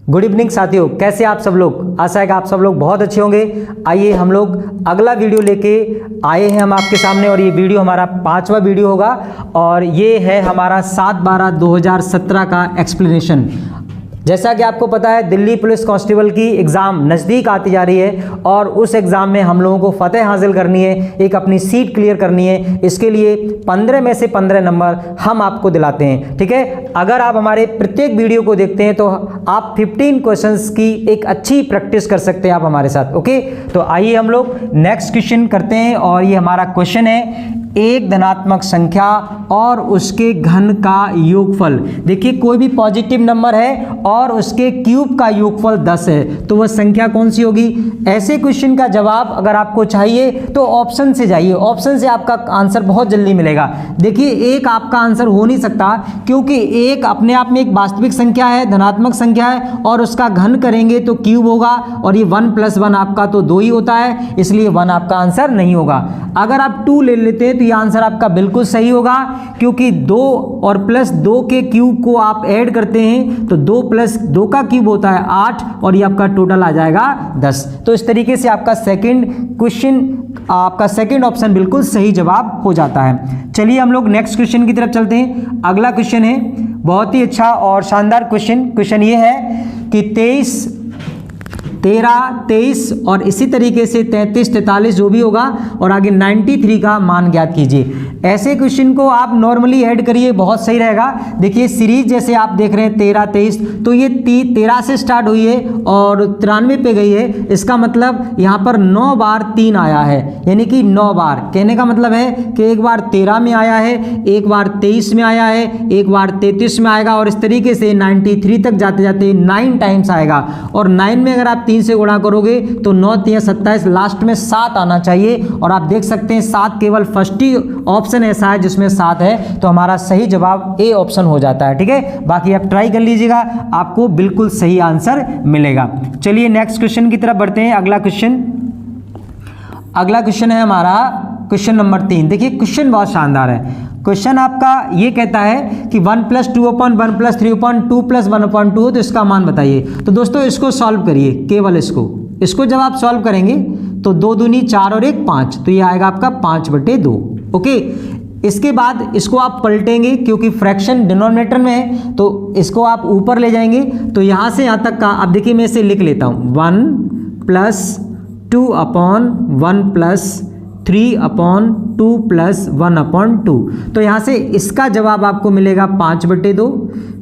Good evening साथियों, कैसे आप सब लोग। आशा है कि आप सब लोग बहुत अच्छे होंगे। आइए हम लोग अगला वीडियो लेके आए हैं हम आपके सामने, और ये वीडियो हमारा 5वां वीडियो होगा, और ये है हमारा 7/12/2017 का एक्सप्लेनेशन। जैसा कि आपको पता है, दिल्ली पुलिस कांस्टेबल की एग्ज़ाम नज़दीक आती जा रही है, और उस एग्ज़ाम में हम लोगों को फतेह हासिल करनी है, एक अपनी सीट क्लियर करनी है। इसके लिए 15 में से 15 नंबर हम आपको दिलाते हैं, ठीक है। अगर आप हमारे प्रत्येक वीडियो को देखते हैं तो आप 15 क्वेश्चंस की एक अच्छी प्रैक्टिस कर सकते हैं आप हमारे साथ, ओके। तो आइए हम लोग नेक्स्ट क्वेश्चन करते हैं, और ये हमारा क्वेश्चन है, एक धनात्मक संख्या और उसके घन का योगफल। देखिए, कोई भी पॉजिटिव नंबर है और उसके क्यूब का योगफल 10 है, तो वह संख्या कौन सी होगी। ऐसे क्वेश्चन का जवाब अगर आपको चाहिए तो ऑप्शन से जाइए, ऑप्शन से आपका आंसर बहुत जल्दी मिलेगा। देखिए, एक आपका आंसर हो नहीं सकता, क्योंकि एक अपने आप में एक वास्तविक संख्या है, धनात्मक संख्या है, और उसका घन करेंगे तो क्यूब होगा, और ये 1 + 1 आपका तो 2 ही होता है, इसलिए 1 आपका आंसर नहीं होगा। अगर आप 2 ले लेते हैं तो ये आंसर आपका बिल्कुल सही होगा, क्योंकि 2 और +2 के क्यूब को आप ऐड करते हैं तो 2 + 2 का क्यूब होता है 8, और ये आपका टोटल आ जाएगा 10। तो इस तरीके से आपका सेकंड क्वेश्चन, आपका सेकंड ऑप्शन बिल्कुल सही जवाब हो जाता है। चलिए हम लोग नेक्स्ट क्वेश्चन की तरफ चलते हैं। अगला क्वेश्चन है बहुत ही अच्छा और शानदार क्वेश्चन ये है कि 13, 23 और इसी तरीके से 33, 44 जो भी होगा, और आगे 93 का मान ज्ञात कीजिए। ऐसे क्वेश्चन को आप नॉर्मली ऐड करिए, बहुत सही रहेगा। देखिए, सीरीज जैसे आप देख रहे हैं 13, 23, तो ये 13 से स्टार्ट हुई है और 93 पे गई है। इसका मतलब यहाँ पर 9 बार 3 आया है, यानी कि 9 बार। कहने का मतलब है कि एक बार 13 में आया है, एक बार 23 में आया है, एक बार 33 में आएगा, और इस तरीके से 93 तक जाते जाते 9 टाइम्स आएगा। और 9 में अगर आप 3 से गुणा करोगे तो 9 × 27, लास्ट में 7 आना चाहिए। और आप देख सकते हैं 7 केवल फर्स्ट ही ऑप्शन ऐसा है जिसमें 7 है, तो हमारा सही जवाब ए ऑप्शन हो जाता है, ठीक है। बाकी आप ट्राई कर लीजिएगा, आपको बिल्कुल सही आंसर मिलेगा। चलिए नेक्स्ट क्वेश्चन की तरफ बढ़ते हैं। अगला क्वेश्चन है हमारा क्वेश्चन नंबर 3। देखिए, क्वेश्चन बहुत शानदार है। क्वेश्चन आपका ये कहता है कि 1 + 2/1 + 3/2 + 1/2 हो, तो इसका मान बताइए। तो दोस्तों, इसको सॉल्व करिए, केवल इसको जब आप सॉल्व करेंगे तो 2 दूनी 4 और 1 5, तो ये आएगा आपका 5/2, ओके। इसके बाद इसको आप पलटेंगे, क्योंकि फ्रैक्शन डिनोमिनेटर में है, तो इसको आप ऊपर ले जाएंगे। तो यहाँ से यहाँ तक का अब देखिए, मैं इसे लिख लेता हूँ, 1 + 2/1 + 3/2 + 1/2। तो यहाँ से इसका जवाब आपको मिलेगा 5/2।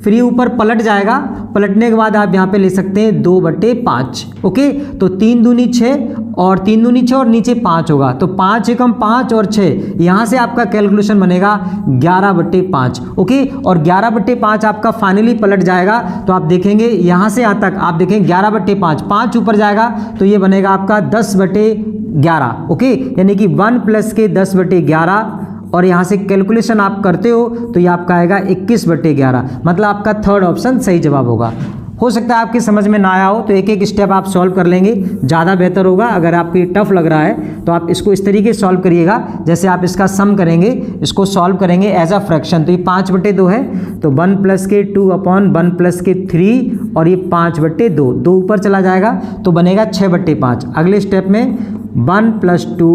फिर ये ऊपर पलट जाएगा, पलटने के बाद आप यहाँ पे ले सकते हैं 2/5, ओके। तो 3 दूनी 6 और 3 दूनी 6 और नीचे 5 होगा, तो 5 × 5 और 6, यहाँ से आपका कैलकुलेशन बनेगा 11/5, ओके। और 11/5 आपका फाइनली पलट जाएगा, तो आप देखेंगे यहाँ से यहाँ तक आप देखेंगे 11/5, 5 ऊपर जाएगा तो ये बनेगा आपका 10/11, ओके। यानी कि 1 + के 10/11, और यहाँ से कैलकुलेशन आप करते हो तो ये आपका आएगा 21/11, मतलब आपका थर्ड ऑप्शन सही जवाब होगा। हो सकता है आपकी समझ में ना आया हो, तो एक एक स्टेप आप सॉल्व कर लेंगे, ज़्यादा बेहतर होगा। अगर आपको ये टफ लग रहा है तो आप इसको इस तरीके से सॉल्व करिएगा, जैसे आप इसका सम करेंगे, इसको सॉल्व करेंगे एज अ फ्रैक्शन। तो ये 5/2 है, तो 1 + के 2/1 + के 3, और ये 5/2, 2 ऊपर चला जाएगा तो बनेगा 6/5। अगले स्टेप में 1 + 2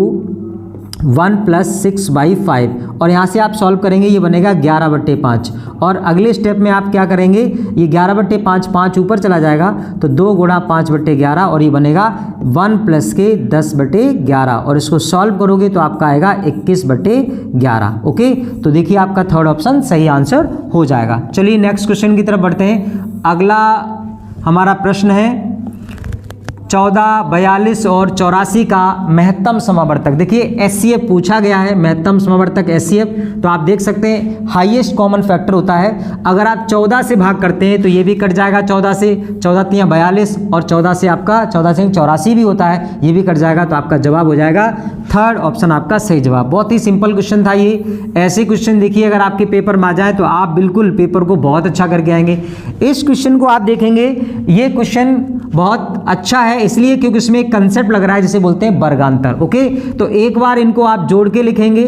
1 + 6/5, और यहाँ से आप सॉल्व करेंगे, ये बनेगा 11/5। और अगले स्टेप में आप क्या करेंगे, ये 11/5, 5 ऊपर चला जाएगा तो 2 × 5/11, और ये बनेगा 1 + के 10/11, और इसको सॉल्व करोगे तो आपका आएगा 21/11, ओके। तो देखिए, आपका थर्ड ऑप्शन सही आंसर हो जाएगा। चलिए नेक्स्ट क्वेश्चन की तरफ बढ़ते हैं। अगला हमारा प्रश्न है 14, 42 और 84 का महत्तम समावर्तक। देखिए, एचसीएफ पूछा गया है, महत्तम समावर्तक एचसीएफ। तो आप देख सकते हैं हाईएस्ट कॉमन फैक्टर होता है। अगर आप 14 से भाग करते हैं तो ये भी कट जाएगा 14 से, 14 × 42, और 14 से आपका 14 से 84 भी होता है, ये भी कट जाएगा, तो आपका जवाब हो जाएगा थर्ड ऑप्शन आपका सही जवाब। बहुत ही सिंपल क्वेश्चन था ये। ऐसे क्वेश्चन देखिए, अगर आपके पेपर में आ जाए तो आप बिल्कुल पेपर को बहुत अच्छा करके आएंगे। इस क्वेश्चन को आप देखेंगे, ये क्वेश्चन बहुत अच्छा है इसलिए क्योंकि इसमें एक कंसेप्ट लग रहा है जिसे बोलते हैं वर्गांतर। ओके, तो एक बार इनको आप जोड़ के लिखेंगे,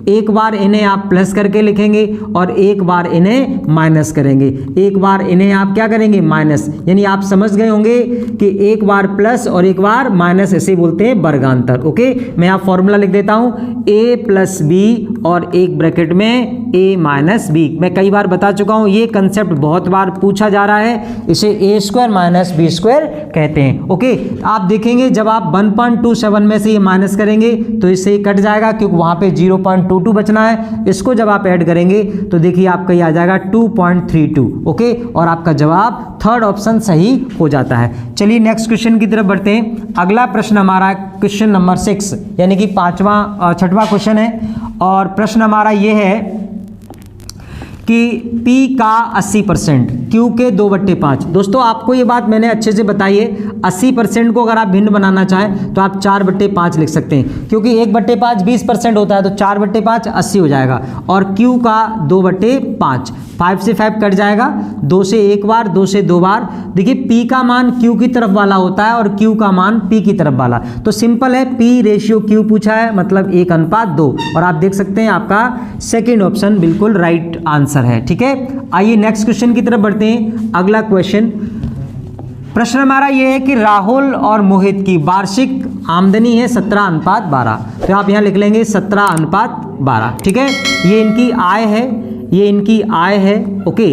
एक बार इन्हें आप प्लस करके लिखेंगे और एक बार इन्हें माइनस करेंगे, एक बार इन्हें आप क्या करेंगे माइनस, यानी आप समझ गए होंगे कि एक बार प्लस और एक बार माइनस, इसे बोलते हैं वर्गांतर। ओके, मैं आप फॉर्मूला लिख देता हूं, a प्लस बी और एक ब्रैकेट में a माइनस बी। मैं कई बार बता चुका हूं, ये कंसेप्ट बहुत बार पूछा जा रहा है, इसे a square minus B square कहते हैं। ओके, आप देखेंगे जब आप 1.27 में से ये माइनस करेंगे तो इससे कट जाएगा क्योंकि वहां पे 0.22 बचना है। इसको जब आप ऐड करेंगे तो देखिए आपका ये आ जाएगा 2.32। ओके, और आपका जवाब थर्ड ऑप्शन सही हो जाता है। चलिए नेक्स्ट क्वेश्चन की तरफ बढ़ते हैं। अगला प्रश्न हमारा क्वेश्चन नंबर 6 यानी कि छठवां क्वेश्चन है और प्रश्न हमारा ये है कि P का 80%, Q के 2/5। दोस्तों आपको ये बात मैंने अच्छे से बताई है, 80% को अगर आप भिन्न बनाना चाहें तो आप 4/5 लिख सकते हैं क्योंकि 1/5 20% होता है, तो 4/5 80 हो जाएगा और Q का 2/5, 5 से 5 कट जाएगा, 2 से एक बार, 2 से दो बार। देखिए P का मान Q की तरफ वाला होता है और Q का मान P की तरफ वाला, तो सिंपल है, P/Q पूछा है मतलब 1:2 और आप देख सकते हैं आपका सेकेंड ऑप्शन बिल्कुल राइट आंसर है। ठीक है, आइए नेक्स्ट क्वेश्चन की तरफ बढ़ते हैं। अगला क्वेश्चन, प्रश्न हमारा यह है कि राहुल और मोहित की वार्षिक आमदनी है 17:12, तो आप यहां लिख लेंगे 17:12। ठीक है, ये इनकी आय है, ये इनकी आय है। ओके,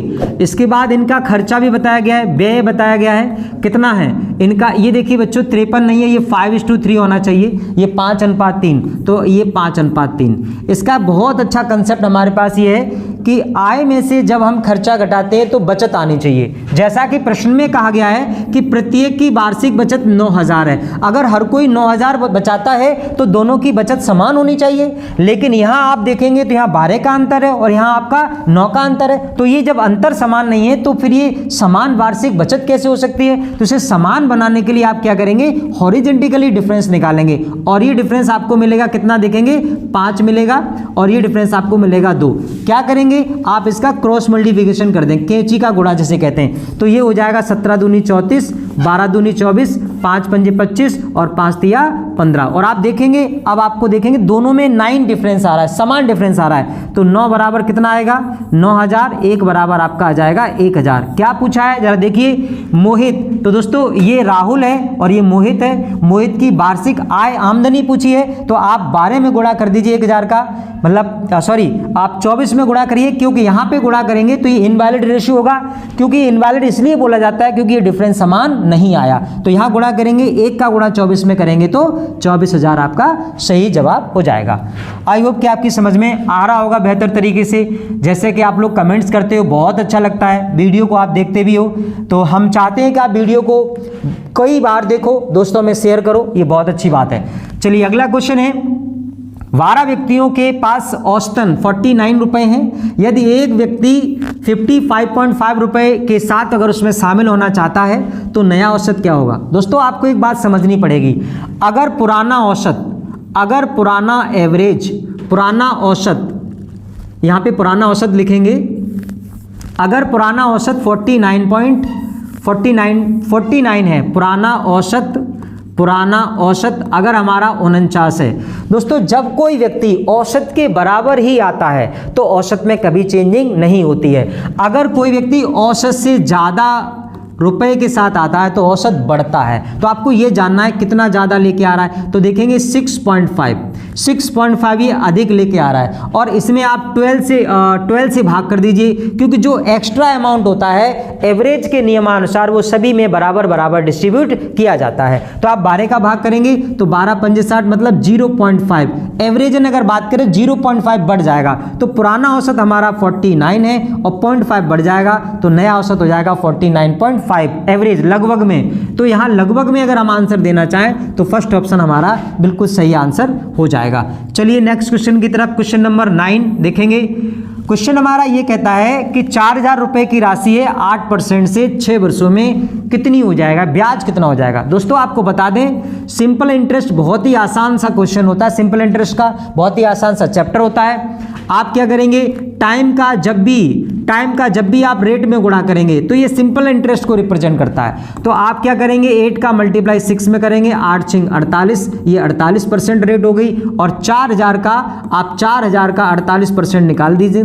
इसके बाद इनका खर्चा भी बताया गया है, व्यय बताया गया है, कितना है इनका, ये देखिए बच्चों 53 नहीं है, ये 5:3 होना चाहिए, ये 5:3, तो ये 5:3। इसका बहुत अच्छा कंसेप्ट हमारे पास ये है कि आय में से जब हम खर्चा घटाते हैं तो बचत आनी चाहिए। जैसा कि प्रश्न में कहा गया है कि प्रत्येक की वार्षिक बचत 9,000 है, अगर हर कोई 9,000 बचाता है तो दोनों की बचत समान होनी चाहिए, लेकिन यहाँ आप देखेंगे तो यहाँ 12 का अंतर है और यहाँ आपका 9 का अंतर है, तो ये जब अंतर समान नहीं है तो फिर ये समान वार्षिक बचत कैसे हो सकती है। तो इसे समान बनाने के लिए आप क्या करेंगे, हॉरिजॉन्टली डिफरेंस निकालेंगे और ये डिफरेंस आपको मिलेगा कितना, देखेंगे 5 मिलेगा और ये डिफरेंस आपको मिलेगा 2। क्या करेंगे आप, इसका क्रॉस मल्टीप्लिकेशन कर दें, कैंची का गुणा जिसे कहते हैं, तो ये हो जाएगा 17 दूनी 34, 12 दूनी 24, 5 पंजे 25 और 5 तिया 15। और आप देखेंगे, अब आपको देखेंगे दोनों में 9 डिफरेंस आ रहा है, समान डिफरेंस आ रहा है, तो 9 बराबर कितना आएगा 9,000, 1 बराबर आपका आ जाएगा 1,000। क्या पूछा है जरा देखिए, मोहित, तो दोस्तों ये राहुल है और ये मोहित है, मोहित की वार्षिक आय आमदनी पूछी है, तो आप 12 में गुणा कर दीजिए 1,000 का, मतलब सॉरी आप 24 में गुणा करिए क्योंकि यहाँ पे गुणा करेंगे तो ये इनवैलिड रेशियो होगा, क्योंकि इनवैलिड इसलिए बोला जाता है क्योंकि ये डिफरेंस समान नहीं आया, तो यहाँ गुणा करेंगे, 1 का गुणा 24 में करेंगे तो 24,000 आपका सही जवाब हो जाएगा। आई होप कि आपकी समझ में आ रहा होगा बेहतर तरीके से। जैसे कि आप लोग कमेंट्स करते हो, बहुत अच्छा लगता है, वीडियो को आप देखते भी हो, तो हम चाहते हैं कि आप वीडियो को कई बार देखो, दोस्तों में शेयर करो, ये बहुत अच्छी बात है। चलिए अगला क्वेश्चन है, 12 व्यक्तियों के पास औसतन 49 रुपए हैं, यदि एक व्यक्ति 55.5 रुपए के साथ अगर उसमें शामिल होना चाहता है तो नया औसत क्या होगा। दोस्तों आपको एक बात समझनी पड़ेगी, अगर पुराना औसत, अगर पुराना एवरेज, पुराना औसत, यहाँ पे पुराना औसत लिखेंगे, अगर पुराना औसत 49 है, पुराना औसत अगर हमारा 49 है, दोस्तों जब कोई व्यक्ति औसत के बराबर ही आता है तो औसत में कभी चेंजिंग नहीं होती है। अगर कोई व्यक्ति औसत से ज़्यादा रुपए के साथ आता है तो औसत बढ़ता है। तो आपको ये जानना है कितना ज़्यादा लेके आ रहा है, तो देखेंगे 6.5 ये अधिक लेके आ रहा है, और इसमें आप 12 से भाग कर दीजिए, क्योंकि जो एक्स्ट्रा अमाउंट होता है एवरेज के नियमानुसार वो सभी में बराबर बराबर डिस्ट्रीब्यूट किया जाता है। तो आप 12 का भाग करेंगे तो 12 पंजे 60 मतलब 0.5, एवरेज अगर बात करें 0.5 बढ़ जाएगा, तो पुराना औसत हमारा 49 है और 0.5 बढ़ जाएगा तो नया औसत हो जाएगा 49.5 एवरेज लगभग में। तो यहाँ लगभग में अगर हम आंसर देना चाहें तो फर्स्ट ऑप्शन हमारा बिल्कुल सही आंसर हो जाएगा। चलिए नेक्स्ट क्वेश्चन की तरफ, क्वेश्चन नंबर 9 देखेंगे। क्वेश्चन हमारा ये कहता है कि 4,000 रुपए की राशि है, 8% से 6 वर्षों में कितनी हो जाएगा, ब्याज कितना हो जाएगा। दोस्तों आपको बता दें, सिंपल इंटरेस्ट बहुत ही आसान सा क्वेश्चन होता है, सिंपल इंटरेस्ट का बहुत ही आसान सा चैप्टर होता है। आप क्या करेंगे, टाइम का जब भी आप रेट में गुणा करेंगे तो ये सिंपल इंटरेस्ट को रिप्रेजेंट करता है। तो आप क्या करेंगे, 8 का मल्टीप्लाई 6 में करेंगे, 8 6 48, ये 48% रेट हो गई। और 4000 का आप 4000 का 48%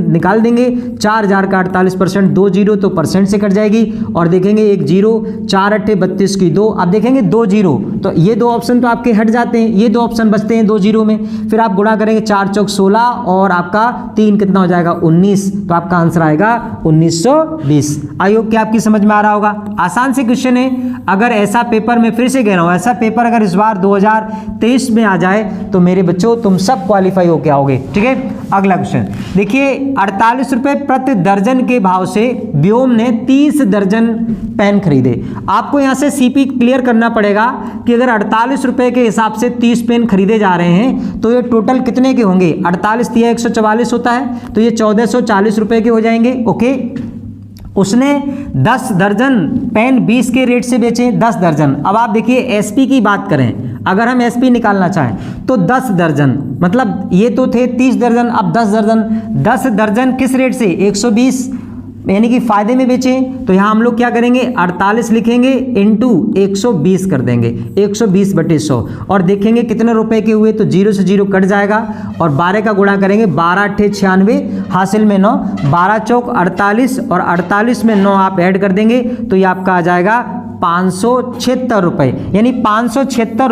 निकाल देंगे। 4000 का 48%, 2 जीरो तो परसेंट से कट जाएगी और देखेंगे 1 जीरो, 4 अट्ठे 32 की 2, आप देखेंगे 2 जीरो, तो ये 2 ऑप्शन तो आपके हट जाते हैं, ये 2 ऑप्शन बचते हैं 2 जीरो में। फिर आप गुणा करेंगे 4 चौक 16 और आपका 3 कितना हो जाएगा 19, तो आपका आंसर आएगा 1920। आई होप कि आपकी समझ में आ रहा होगा। आसान से क्वेश्चन है। अगर ऐसा पेपर, मैं फिर से कह रहा हूं, ऐसा पेपर अगर इस बार 2023 में आ जाए तो मेरे बच्चों तुम सब क्वालिफाई होके आओगे। ठीक है, अगला क्वेश्चन देखिए, 48 रुपए प्रति दर्जन के भाव से व्योम ने 30 दर्जन पेन खरीदे। आपको यहां से सीपी क्लियर करना पड़ेगा कि अगर 48 रुपए के हिसाब से 30 पेन खरीदे जा रहे हैं तो ये टोटल कितने के होंगे। 48 दिया 144 होता है, तो ये 1440 रुपए के हो जाएंगे। ओके, उसने 10 दर्जन पेन 20 के रेट से बेचे, 10 दर्जन। अब आप देखिए एसपी की बात करें, अगर हम एसपी निकालना चाहें तो 10 दर्जन, मतलब ये तो थे 30 दर्जन, अब 10 दर्जन। 10 दर्जन किस रेट से, 120, यानी कि फायदे में बेचे। तो यहाँ हम लोग क्या करेंगे, 48 लिखेंगे इंटू 120 कर देंगे, 120/100 और देखेंगे कितने रुपए के हुए, तो 0 से 0 कट जाएगा और 12 का गुणा करेंगे, 12 अट्ठे 96, हासिल में 9, 12 चौक 48 और 48 में 9 आप ऐड कर देंगे तो ये आपका आ जाएगा 576 रुपए, यानी 576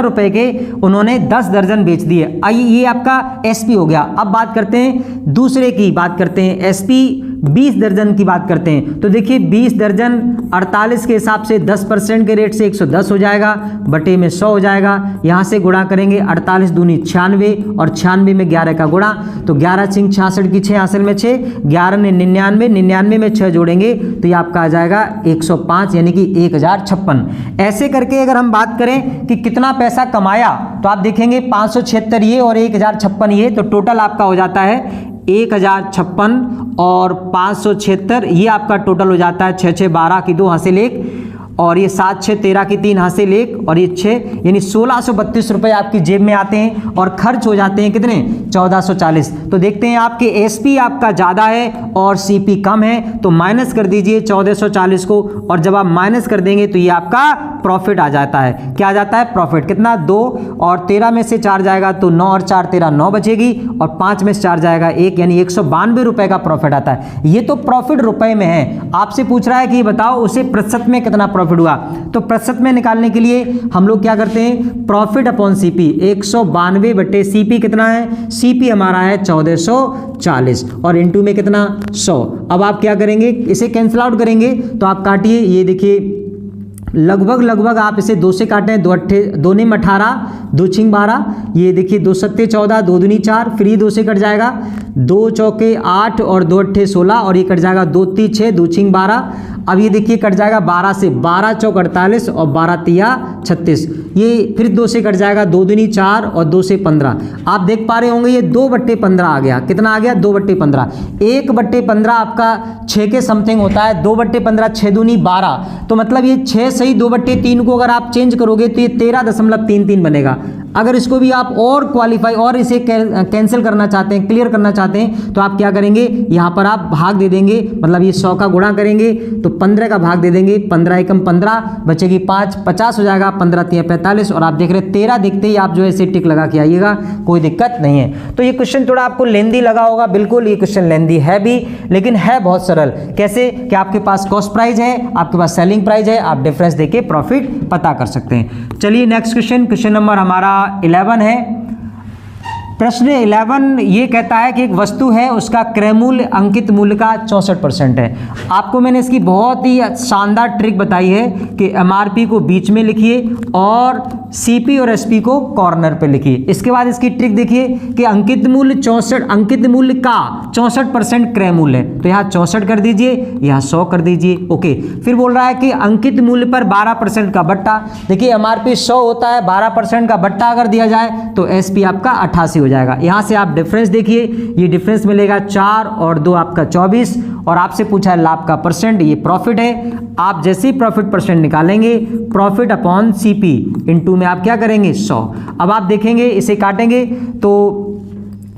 रुपए के उन्होंने 10 दर्जन बेच दिए। आइए, ये आपका एसपी हो गया। अब बात करते हैं दूसरे की, बात करते हैं एसपी 20 दर्जन की बात करते हैं। तो देखिए 20 दर्जन 48 के हिसाब से 10% के रेट से 110 हो जाएगा, बटे में 100 हो जाएगा। यहाँ से गुणा करेंगे 48 दूनी 96 और 96 में 11 का गुणा, तो 11 छिंग 66 की 6 हासिल में 6, 11 ने 99, 99 में 6 जोड़ेंगे तो ये आपका आ जाएगा 105, यानी कि 1056। ऐसे करके अगर हम बात करें कि कितना पैसा कमाया तो आप देखेंगे 576 ये और 1056 ये, तो टोटल आपका हो जाता है 1056 और 576, ये आपका टोटल हो जाता है 6 6 12 की 2 हासिल 1 और ये 7 6 13 की 3 हासिल 1 और ये 6, यानी 1632 रुपए आपकी जेब में आते हैं और खर्च हो जाते हैं कितने, 1440। तो देखते हैं आपके एसपी आपका ज़्यादा है और सीपी कम है, तो माइनस कर दीजिए 1440 को और जब आप माइनस कर देंगे तो ये आपका प्रॉफिट आ जाता है। क्या आ जाता है, प्रॉफिट। कितना, 2 और 13 में से 4 जाएगा तो 9 और 4 13, 9 बचेगी और 5 में से 4 जाएगा 1, यानी 192 रुपए का प्रॉफिट आता है। ये तो प्रॉफिट रुपए में है। आपसे पूछ रहा है कि बताओ उसे प्रतिशत में कितना प्रॉफिट हुआ, तो प्रतिशत में निकालने के लिए हम लोग क्या करते हैं, प्रॉफिट अपॉन सीपी, 192 बटे सीपी कितना है, सीपी हमारा है 1440 और इनटू में कितना 100। अब आप क्या करेंगे, इसे कैंसिल आउट करेंगे तो आप काटिए, ये देखिए लगभग आप इसे 2 से काटें, 2 ने 18, 2 छिंग 12, ये देखिए 2 सत्ते 14, 2 दूनी 4, फिर ये 2 से कट जाएगा, 2 चौके 8 और 2 अट्ठे 16 और ये कट जाएगा 2 ती 6, 2 छिंग 12। अब ये देखिए कट जाएगा 12 से, 12 चौक 48 और 12 तिया 36, ये फिर 2 से कट जाएगा, 2 दूनी 4 और 2 से 15। आप देख पा रहे होंगे ये 2/15 आ गया। कितना आ गया, 2/15। 1/15 आपका 6 के समथिंग होता है, 2/15 6 दूनी 12, तो मतलब ये 6 सही 2/3 को अगर आप चेंज करोगे तो ये 13.33 बनेगा। अगर इसको भी आप और क्वालिफाई और इसे कैंसिल करना चाहते हैं, क्लियर करना चाहते हैं, तो आप क्या करेंगे, यहाँ पर आप भाग दे देंगे, मतलब ये 100 का गुणा करेंगे तो 15 का भाग दे देंगे, 15 एकम 15 बचेगी 5, 50 हो जाएगा, 15 तिया 45 और आप देख रहे 13 देखते ही आप जो है इसे टिक लगा के आइएगा, कोई दिक्कत नहीं है। तो ये क्वेश्चन थोड़ा आपको लेंदी लगा होगा, बिल्कुल ये क्वेश्चन लेंदी है भी, लेकिन है बहुत सरल। कैसे कि आपके पास कॉस्ट प्राइस है, आपके पास सेलिंग प्राइस है, आप डिफरेंस देके प्रॉफिट पता कर सकते हैं। चलिए नेक्स्ट क्वेश्चन, क्वेश्चन नंबर हमारा 11 है। प्रश्न 11 ये कहता है कि एक वस्तु है, उसका क्रय मूल्य अंकित मूल्य का 64% है। आपको मैंने इसकी बहुत ही शानदार ट्रिक बताई है कि एमआरपी को बीच में लिखिए और सीपी और एसपी को कॉर्नर पे लिखिए। इसके बाद इसकी ट्रिक देखिए कि अंकित मूल्य 64, अंकित मूल्य का 64% क्रय मूल्य है, तो यहाँ 64 कर दीजिए, यहाँ 100 कर दीजिए। ओके, फिर बोल रहा है कि अंकित मूल्य पर 12% का बट्टा। देखिए एमआरपी 100 होता है, 12% का बट्टा अगर दिया जाए तो एसपी आपका 88 हो जाएगा। यहां से आप डिफरेंस देखिए, ये डिफरेंस मिलेगा 4 और 2 आपका 24 और आपसे पूछा है लाभ का परसेंट, ये प्रॉफिट है। आप जैसे ही प्रॉफिट परसेंट निकालेंगे, प्रॉफिट अपॉन सीपी इनटू में आप क्या करेंगे 100। अब आप देखेंगे इसे काटेंगे तो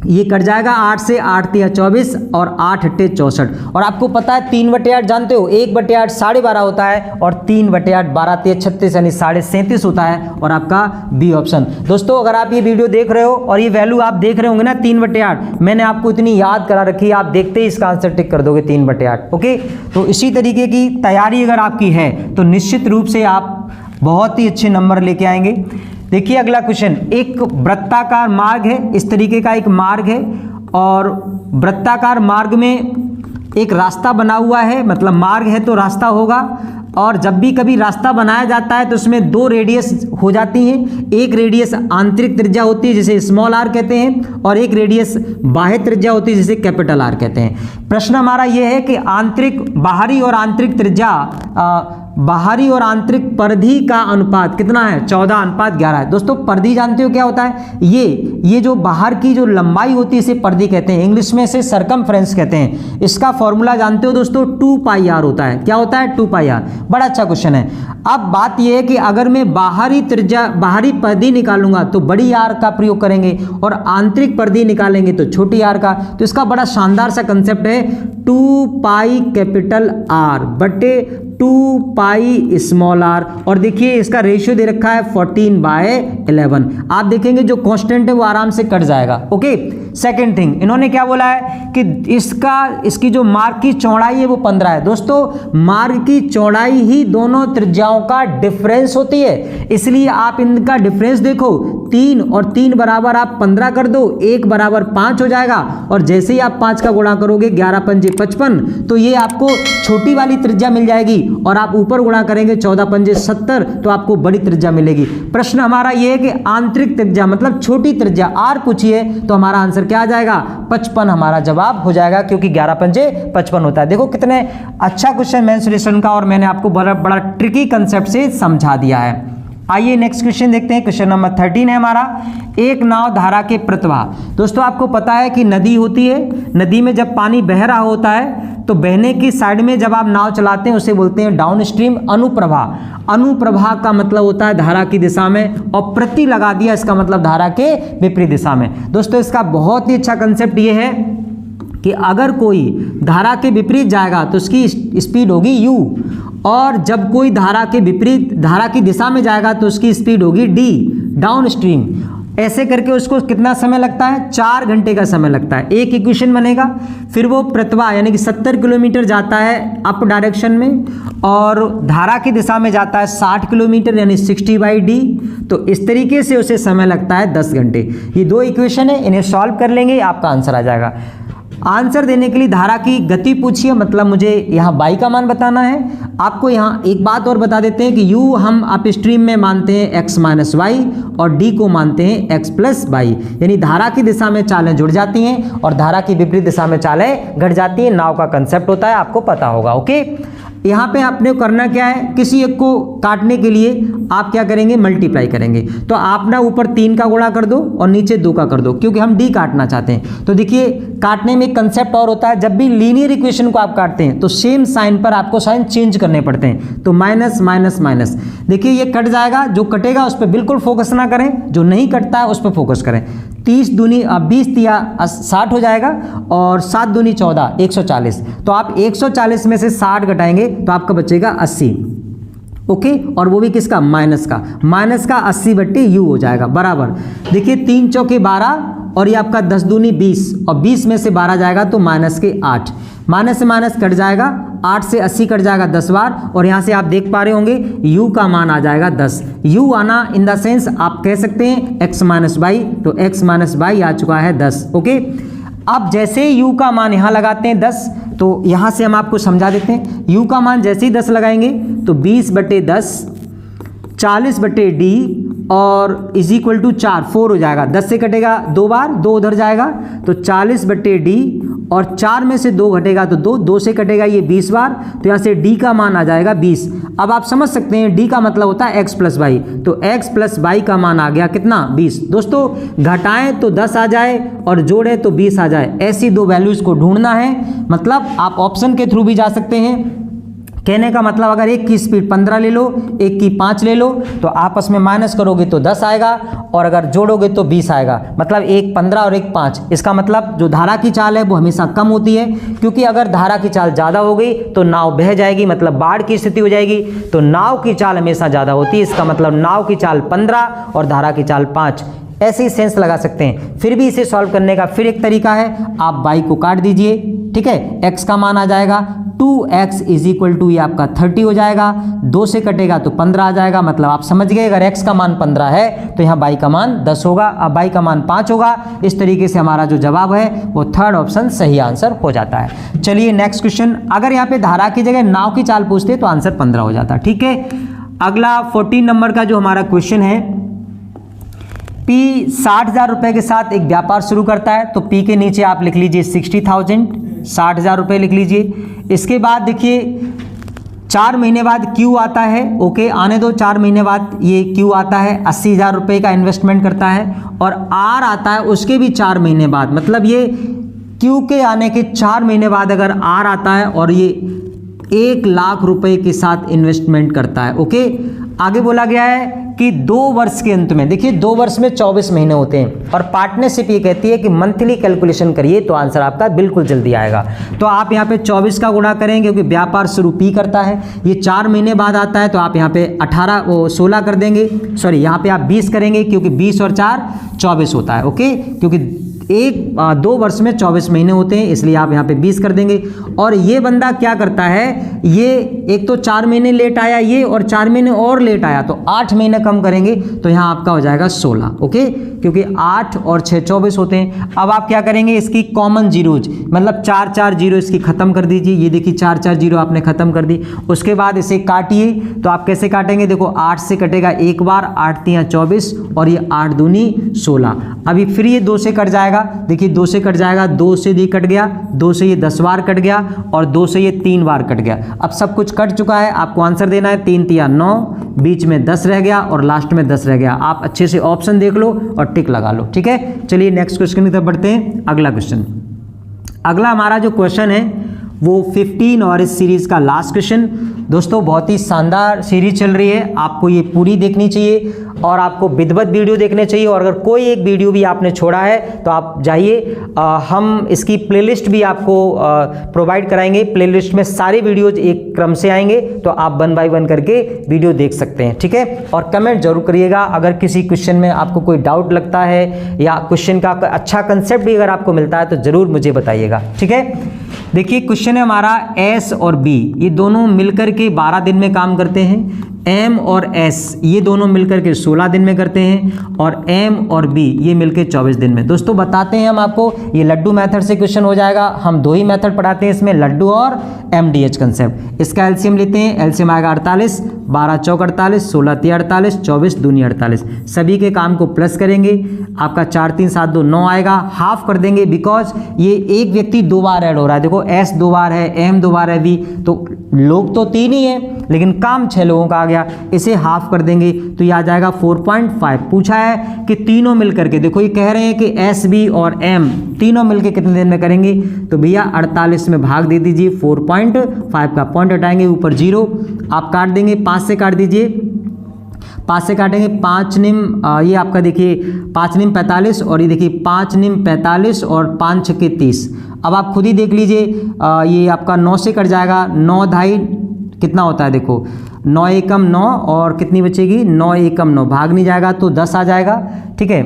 ये कट जाएगा 8 से, 8 तिया 24 और 8 अट्ठे 64। और आपको पता है 3/8 जानते हो, 1/8 12.5 होता है और 3/8 12 तिया 36 यानी 37.5 होता है। और आपका बी ऑप्शन। दोस्तों अगर आप ये वीडियो देख रहे हो और ये वैल्यू आप देख रहे होंगे ना 3/8, मैंने आपको इतनी याद करा रखी है, आप देखते ही इसका आंसर टिक कर दोगे 3/8। ओके, तो इसी तरीके की तैयारी अगर आपकी है तो निश्चित रूप से आप बहुत ही अच्छे नंबर लेके आएंगे। देखिए अगला क्वेश्चन, एक वृत्ताकार मार्ग है, इस तरीके का एक मार्ग है और वृत्ताकार मार्ग में एक रास्ता बना हुआ है, मतलब मार्ग है तो रास्ता होगा। और जब भी कभी रास्ता बनाया जाता है तो उसमें 2 रेडियस हो जाती हैं। एक रेडियस आंतरिक त्रिज्या होती है जिसे स्मॉल आर कहते हैं और एक रेडियस बाह्य त्रिज्या होती है जिसे कैपिटल आर कहते हैं। प्रश्न हमारा यह है कि बाहरी और आंतरिक त्रिज्या, बाहरी और आंतरिक परिधि का अनुपात कितना है? 14:11 है। दोस्तों परिधि जानते हो क्या होता है? ये जो बाहर की जो लंबाई होती है इसे परिधि कहते हैं, इंग्लिश में इसे सर्कमफ्रेंस कहते हैं। इसका फॉर्मूला जानते हो दोस्तों, 2πr होता है। क्या होता है? 2πr। बड़ा अच्छा क्वेश्चन है। अब बात यह है कि अगर मैं बाहरी त्रिज्या, बाहरी परिधि निकालूंगा तो बड़ी आर का प्रयोग करेंगे और आंतरिक परिधि निकालेंगे तो छोटी आर का। तो इसका बड़ा शानदार सा कंसेप्ट है 2π कैपिटल आर बटे 2π स्मॉल आर। और देखिए इसका रेशियो दे रखा है 14/11। आप देखेंगे जो कांस्टेंट है वो आराम से कट जाएगा। ओके, सेकंड थिंग इन्होंने क्या बोला है कि इसकी जो मार्ग की चौड़ाई है वो 15 है। दोस्तों मार्ग की चौड़ाई ही दोनों त्रिज्याओं का डिफरेंस होती है, इसलिए आप इनका डिफरेंस देखो, 3 और 3 बराबर आप 15 कर दो, 1 बराबर 5 हो जाएगा। और जैसे ही आप 5 का गुणा करोगे 11 पंजे 55, तो ये आपको छोटी वाली त्रिज्या मिल जाएगी और आप ऊपर गुणा करेंगे 14 पंजे 70, तो आपको बड़ी त्रिज्या मिलेगी। प्रश्न हमारा ये है कि आंतरिक त्रिज्या मतलब छोटी त्रिज्या आर पूछिए तो हमारा आंसर क्या आ जाएगा? 55 हमारा जवाब हो जाएगा, क्योंकि 11 पंजे 55 होता है। देखो कितने अच्छा क्वेश्चन मेंसुरेशन का, और मैंने आपको बड़ा ट्रिकी कंसेप्ट से समझा दिया है। आइए नेक्स्ट क्वेश्चन देखते हैं। क्वेश्चन नंबर 13 है हमारा, एक नाव धारा के प्रवाह। दोस्तों आपको पता है कि नदी होती है, नदी में जब पानी बह रहा होता है तो बहने की साइड में जब आप नाव चलाते हैं उसे बोलते हैं डाउन स्ट्रीम अनुप्रवाह। अनुप्रवाह का मतलब होता है धारा की दिशा में, और प्रति लगा दिया इसका मतलब धारा के विपरीत दिशा में। दोस्तों इसका बहुत ही अच्छा कंसेप्ट ये है कि अगर कोई धारा के विपरीत जाएगा तो उसकी स्पीड होगी u, और जब कोई धारा के विपरीत धारा की दिशा में जाएगा तो उसकी स्पीड होगी d, डाउन स्ट्रीम। ऐसे करके उसको कितना समय लगता है? 4 घंटे का समय लगता है। एक इक्वेशन बनेगा, फिर वो प्रवाह यानी कि 70 किलोमीटर जाता है अप डायरेक्शन में और धारा की दिशा में जाता है 60 किलोमीटर यानी 60/d। तो इस तरीके से उसे समय लगता है 10 घंटे। ये 2 इक्वेशन है, इन्हें सॉल्व कर लेंगे आपका आंसर आ जाएगा। आंसर देने के लिए धारा की गति पूछिए, मतलब मुझे यहाँ y का मान बताना है। आपको यहाँ एक बात और बता देते हैं कि u हम अप स्ट्रीम में मानते हैं x - y और d को मानते हैं x + y, यानी धारा की दिशा में चालें जुड़ जाती हैं और धारा की विपरीत दिशा में चालें घट जाती हैं। नाव का कंसेप्ट होता है, आपको पता होगा। ओके, यहाँ पे आपने करना क्या है, किसी एक को काटने के लिए आप क्या करेंगे? मल्टीप्लाई करेंगे। तो आप ना ऊपर 3 का गुणा कर दो और नीचे 2 का कर दो, क्योंकि हम d काटना चाहते हैं। तो देखिए काटने में एक कंसेप्ट और होता है, जब भी लीनियर इक्वेशन को आप काटते हैं तो सेम साइन पर आपको साइन चेंज करने पड़ते हैं। तो माइनस माइनस माइनस, देखिए ये कट जाएगा, जो कटेगा उस पर बिल्कुल फोकस ना करें, जो नहीं कटता है उस पर फोकस करें। 30 दूनी 20 तिया 60 हो जाएगा और 7 दूनी 14 140। तो आप 140 में से 60 घटाएंगे तो आपका बचेगा 80। ओके, और वो भी किसका? माइनस का। माइनस का 80/u हो जाएगा बराबर। देखिए 3 चौके 12 और ये आपका 10 दूनी 20 और 20 में से 12 जाएगा तो -8। माइनस से माइनस कट जाएगा, 8 से 80 कट जाएगा 10 बार, और यहाँ से आप देख पा रहे होंगे u का मान आ जाएगा 10। u आना इन द सेंस आप कह सकते हैं x - y, तो x - y आ चुका है 10। ओके, अब जैसे ही u का मान यहाँ लगाते हैं 10, तो यहाँ से हम आपको समझा देते हैं। u का मान जैसे ही 10 लगाएंगे तो 20/10 40/d और = 4 हो जाएगा। 10 से कटेगा 2 बार, 2 उधर जाएगा तो 40/d, और 4 में से 2 घटेगा तो 2 से कटेगा ये 20 बार, तो यहाँ से d का मान आ जाएगा 20। अब आप समझ सकते हैं d का मतलब होता है x + y, तो x + y का मान आ गया कितना? 20। दोस्तों घटाएं तो 10 आ जाए और जोड़ें तो 20 आ जाए, ऐसी 2 वैल्यूज़ को ढूंढना है। मतलब आप ऑप्शन के थ्रू भी जा सकते हैं, कहने का मतलब अगर एक की स्पीड 15 ले लो, एक की 5 ले लो, तो आपस में माइनस करोगे तो 10 आएगा, और अगर जोड़ोगे तो 20 आएगा। मतलब एक 15 और एक 5। इसका मतलब जो धारा की चाल है वो हमेशा कम होती है, क्योंकि अगर धारा की चाल ज़्यादा हो गई तो नाव बह जाएगी, मतलब बाढ़ की स्थिति हो जाएगी। तो नाव की चाल हमेशा ज़्यादा होती है। इसका मतलब नाव की चाल 15 और धारा की चाल 5। ऐसे ही सेंस लगा सकते हैं। फिर भी इसे सॉल्व करने का फिर एक तरीका है, आप y को काट दीजिए, ठीक है। x का मान आ जाएगा 2x = ये आपका 30 हो जाएगा। 2 से कटेगा तो 15 आ जाएगा। मतलब आप समझ गए, अगर x का मान 15 है तो यहाँ y का मान 10 होगा, अब y का मान 5 होगा। इस तरीके से हमारा जो जवाब है वो थर्ड ऑप्शन सही आंसर हो जाता है। चलिए नेक्स्ट क्वेश्चन। अगर यहाँ पे धारा की जगह नाव की चाल पूछते तो आंसर 15 हो जाता, ठीक है। अगला 14 नंबर का जो हमारा क्वेश्चन है, P 60,000 रुपये के साथ एक व्यापार शुरू करता है। तो P के नीचे आप लिख लीजिए 60,000, 60,000 रुपये लिख लीजिए। इसके बाद देखिए 4 महीने बाद Q आता है, ओके आने दो। 4 महीने बाद ये Q आता है, 80,000 रुपये का इन्वेस्टमेंट करता है। और R आता है उसके भी 4 महीने बाद, मतलब ये Q के आने के 4 महीने बाद अगर R आता है और ये 1 लाख रुपए के साथ इन्वेस्टमेंट करता है, ओके। आगे बोला गया है कि 2 वर्ष के अंत में, देखिए 2 वर्ष में 24 महीने होते हैं, और पार्टनरशिप ये कहती है कि मंथली कैलकुलेशन करिए तो आंसर आपका बिल्कुल जल्दी आएगा। तो आप यहाँ पे 24 का गुणा करें, क्योंकि व्यापार शुरू P करता है, ये 4 महीने बाद आता है, तो आप यहाँ पे 16 कर देंगे, सॉरी यहाँ पे आप 20 करेंगे, क्योंकि 20 और 4 24 होता है, ओके। क्योंकि 2 वर्ष में 24 महीने होते हैं, इसलिए आप यहाँ पे 20 कर देंगे। और ये बंदा क्या करता है, ये एक तो 4 महीने लेट आया ये, और 4 महीने और लेट आया, तो 8 महीने कम करेंगे तो यहाँ आपका हो जाएगा 16, ओके। क्योंकि 8 और 6 24 होते हैं। अब आप क्या करेंगे, इसकी कॉमन जीरोज, मतलब 4 4 जीरो इसकी खत्म कर दीजिए। ये देखिए 4 4 जीरो आपने खत्म कर दी। उसके बाद इसे काटिए, तो आप कैसे काटेंगे, देखो 8 से कटेगा एक बार, 8 3 24, और ये 8 दूनी 16। अभी फिर ये 2 से कट जाएगा, देखिए 2 से कट जाएगा, 2 से ये कट गया, 2 से ये 10 बार कट गया, और 2 से ये 3 बार कट गया। अब सब कुछ कट चुका है, आपको आंसर देना है 3 3 9, बीच में 10 रह गया और लास्ट में 10 रह गया। आप अच्छे से ऑप्शन देख लो और टिक लगा लो, ठीक है। चलिए नेक्स्ट क्वेश्चन की तरफ बढ़ते हैं। अगला क्वेश्चन, अगला हमारा जो क्वेश्चन है वो 15 और इस सीरीज का लास्ट क्वेश्चन। दोस्तों बहुत ही शानदार सीरीज चल रही है, आपको ये पूरी देखनी चाहिए और आपको विधिवत वीडियो देखने चाहिए। और अगर कोई एक वीडियो भी आपने छोड़ा है तो आप जाइए, हम इसकी प्लेलिस्ट भी आपको प्रोवाइड कराएंगे। प्लेलिस्ट में सारे वीडियोज एक क्रम से आएंगे, तो आप 1 बाय 1 करके वीडियो देख सकते हैं, ठीक है। और कमेंट जरूर करिएगा, अगर किसी क्वेश्चन में आपको कोई डाउट लगता है या क्वेश्चन का अच्छा कंसेप्ट भी अगर आपको मिलता है तो जरूर मुझे बताइएगा, ठीक है। देखिए क्वेश्चन है हमारा S और B ये दोनों मिलकर के 12 दिन में काम करते हैं। M और S ये दोनों मिलकर के 16 दिन में करते हैं, और M और B ये मिलकर 24 दिन में। दोस्तों बताते हैं हम आपको, ये लड्डू मेथड से क्वेश्चन हो जाएगा। हम 2 ही मेथड पढ़ाते हैं इसमें, लड्डू और MDH कंसेप्ट। इसका एलसीएम लेते हैं, एलसीएम आएगा 48, 12 चौक 48, 16 3 48, 24 दूनी 48। सभी के काम को प्लस करेंगे, आपका 4 3 7 2 9 आएगा। हाफ कर देंगे, बिकॉज ये एक व्यक्ति 2 बार ऐड हो रहा है। देखो S 2 बार है, M 2 बार है, V तो लोग तो 3 ही है, लेकिन काम 6 लोगों का आ गया। इसे हाफ कर देंगे तो ये आ जाएगा 4.5। पूछा है कि तीनों मिलकर के, देखो ये कह रहे हैं कि S B और M तीनों मिलकर कितने दिन में करेंगे, तो भैया 48 में भाग दे दीजिए, 4.5 का पॉइंट हटाएंगे, ऊपर 0 आप काट देंगे, 5 से काट दीजिए, 5 से काटेंगे 5 निम ये आपका देखिए 5 निम 45, और ये देखिए 5 निम 45 और 5 छक्के 30। अब आप खुद ही देख लीजिए, ये आपका 9 से कट जाएगा, 9 ढाई कितना होता है, देखो 9 एकम 9 और कितनी बचेगी, 9 एकम 9 भाग नहीं जाएगा तो 10 आ जाएगा, ठीक है।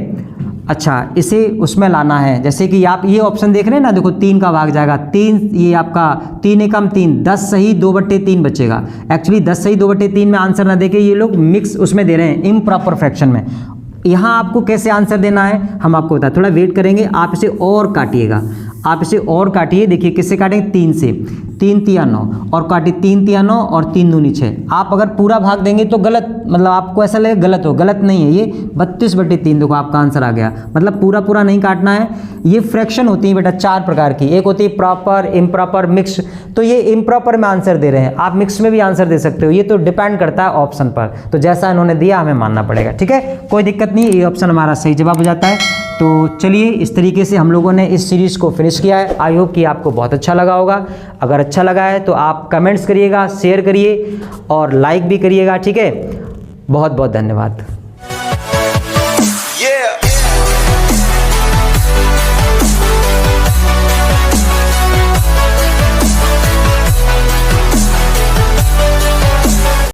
अच्छा इसे उसमें लाना है, जैसे कि आप ये ऑप्शन देख रहे हैं ना, देखो 3 का भाग जाएगा, 3 ये आपका 3 एकम 3, 10 सही 2/3 बचेगा। एक्चुअली 10 सही 2/3 में आंसर ना देके ये लोग मिक्स उसमें दे रहे हैं, इम्प्रॉपर फ्रैक्शन में। यहाँ आपको कैसे आंसर देना है हम आपको बताएं, थोड़ा वेट करेंगे। आप इसे और काटिएगा, आप इसे और काटिए, देखिए किससे काटेंगे, 3 से, 3 तिया 9 और काटिए 3 तिया 9 और 3 दूनी 6। आप अगर पूरा भाग देंगे तो गलत, मतलब आपको ऐसा लगेगा गलत हो, गलत नहीं है, ये 32/3 देखो आपका आंसर आ गया। मतलब पूरा पूरा नहीं काटना है। ये फ्रैक्शन होती है बेटा 4 प्रकार की, एक होती है प्रॉपर, इम्प्रॉपर, मिक्स। तो ये इम्प्रॉपर में आंसर दे रहे हैं, आप मिक्स में भी आंसर दे सकते हो, ये तो डिपेंड करता है ऑप्शन पर। तो जैसा इन्होंने दिया हमें मानना पड़ेगा, ठीक है, कोई दिक्कत नहीं, ये ऑप्शन हमारा सही जवाब हो जाता है। तो चलिए इस तरीके से हम लोगों ने इस सीरीज़ को फिनिश किया है। आई होप कि आपको बहुत अच्छा लगा होगा। अगर अच्छा लगा है तो आप कमेंट्स करिएगा, शेयर करिए और लाइक भी करिएगा, ठीक है। बहुत बहुत धन्यवाद।